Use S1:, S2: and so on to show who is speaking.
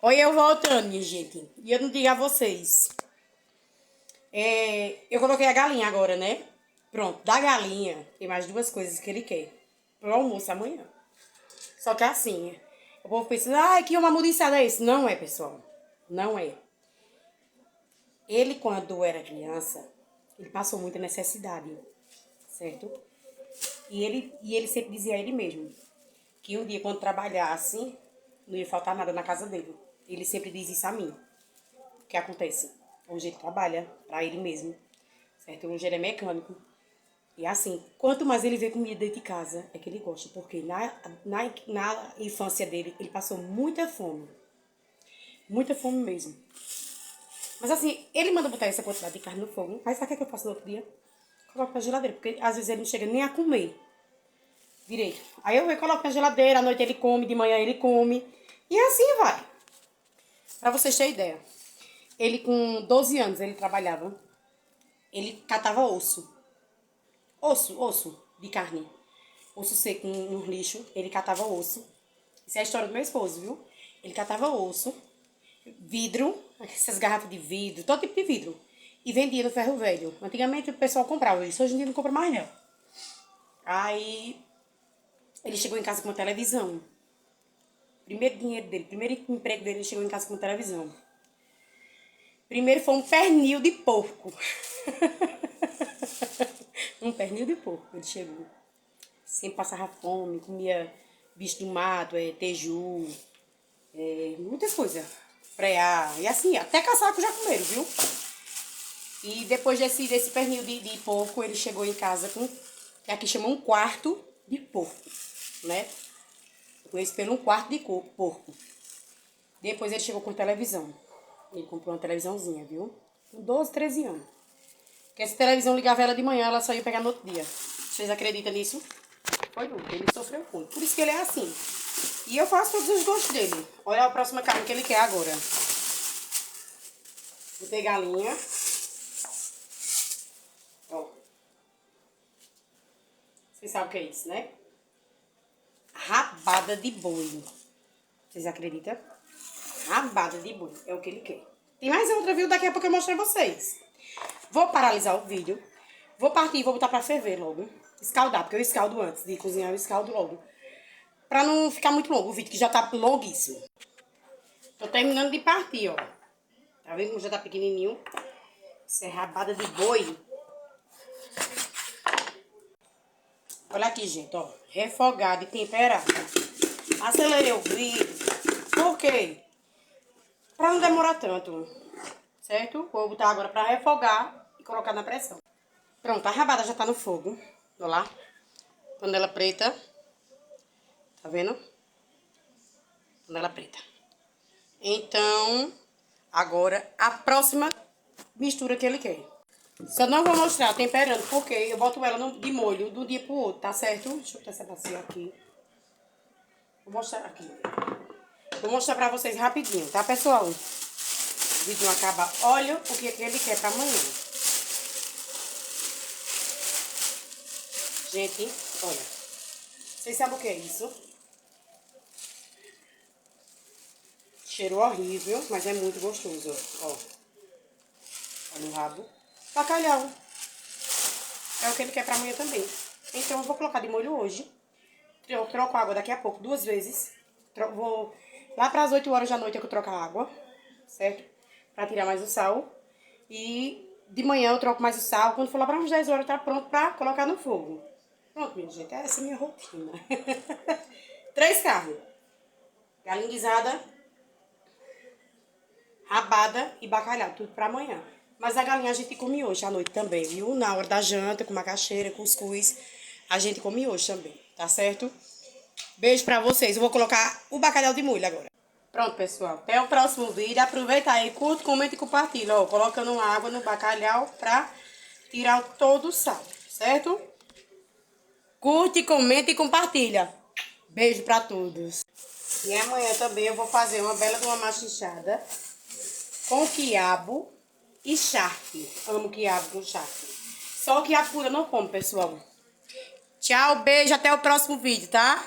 S1: Olha eu voltando, minha gente. E eu não digo a vocês. Eu coloquei a galinha agora, né? Pronto, da galinha tem mais duas coisas que ele quer. Pro almoço amanhã. Só que assim, o povo pensa, que uma muriçada é isso? Não é, pessoal. Não é. Ele, quando era criança, ele passou muita necessidade, certo? E ele sempre dizia a ele mesmo que um dia, quando trabalhasse, não ia faltar nada na casa dele. Ele sempre diz isso a mim. O que acontece? Hoje ele trabalha para ele mesmo, certo? Hoje ele é mecânico. E assim, quanto mais ele vê comida dentro de casa, é que ele gosta. Porque na infância dele, ele passou muita fome. Muita fome mesmo. Mas assim, ele manda botar essa quantidade de carne no fogo. Aí sabe o que é que eu faço no outro dia? Coloco na geladeira, porque às vezes ele não chega nem a comer direito. Aí eu coloco na geladeira, à noite ele come, de manhã ele come. E assim vai. Pra vocês terem ideia. Ele com 12 anos, ele trabalhava. Ele catava osso. Osso de carne. Osso seco no lixo. Ele catava osso. Isso é a história do meu esposo, viu? Ele catava osso, vidro, essas garrafas de vidro, todo tipo de vidro. E vendia no ferro velho. Antigamente o pessoal comprava isso, hoje em dia não compra mais não. Aí ele chegou em casa com uma televisão. Primeiro dinheiro dele, primeiro emprego dele, ele chegou em casa com uma televisão. Primeiro foi um pernil de porco. Um pernil de porco, ele chegou. Sempre passava fome, comia bicho do mato, teju, muitas coisas. Preá, e assim, até caçaco já comeram, viu? E depois desse pernil de porco, ele chegou em casa com, que aqui chama um quarto de porco, né? Eu conheço pelo um quarto de porco. Depois ele chegou com televisão. Ele comprou uma televisãozinha, viu? Com 12, 13 anos. Porque essa televisão ligava ela de manhã, ela só ia pegar no outro dia. Vocês acreditam nisso? Foi nunca, ele sofreu muito. Por isso que ele é assim. E eu faço todos os gostos dele. Olha a próxima carne que ele quer agora. Botei galinha. Ó. Vocês sabem o que é isso, né? Rabada de boi. Vocês acreditam? Rabada de boi. É o que ele quer. Tem mais outra, viu? Daqui a pouco eu mostro pra vocês. Vou paralisar o vídeo. Vou partir e vou botar pra ferver logo. Escaldar, porque eu escaldo antes de cozinhar, eu escaldo logo. Pra não ficar muito longo o vídeo, que já tá longuíssimo. Tô terminando de partir, ó. Tá vendo como já tá pequenininho? Isso é rabada de boi. Olha aqui, gente, ó. Refogado e temperado. Acelerei o vídeo. Por quê? Pra não demorar tanto. Certo? Vou botar agora pra refogar e colocar na pressão. Pronto, a rabada já tá no fogo. Olha lá. Panela preta. Tá vendo? Panela preta. Então, agora a próxima mistura que ele quer. Só não vou mostrar temperando, porque eu boto ela de molho de um dia pro outro, tá certo? Deixa eu botar essa bacia aqui. Vou mostrar aqui. Vou mostrar pra vocês rapidinho, tá, pessoal? O vídeo não acaba. Olha o que ele quer pra amanhã. Gente, olha. Vocês sabem o que é isso? Cheiro horrível, mas é muito gostoso, ó. Olha o rabo. Bacalhau. É o que ele quer pra amanhã também. Então, eu vou colocar de molho hoje. Eu troco a água daqui a pouco, 2 vezes. Vou lá para as 8 horas da noite é que eu troco a água, certo? Pra tirar mais o sal. E de manhã eu troco mais o sal. Quando for lá para umas 10 horas, tá pronto pra colocar no fogo. Pronto, minha gente. Essa é a minha rotina. 3 carnes. Galinha guisada, rabada e bacalhau. Tudo pra amanhã. Mas a galinha a gente come hoje à noite também, viu? Na hora da janta, com macaxeira, cuscuz. A gente come hoje também, tá certo? Beijo pra vocês. Eu vou colocar o bacalhau de molho agora. Pronto, pessoal. Até o próximo vídeo. Aproveita aí, curte, comenta e compartilha. Ó, colocando água no bacalhau pra tirar todo o sal, certo? Curte, comenta e compartilha. Beijo pra todos. E amanhã também eu vou fazer uma bela de uma machichada com quiabo e charque. Amo quiabo com charque. Só o quiabo puro eu não como, pessoal. Tchau, beijo, até o próximo vídeo, tá?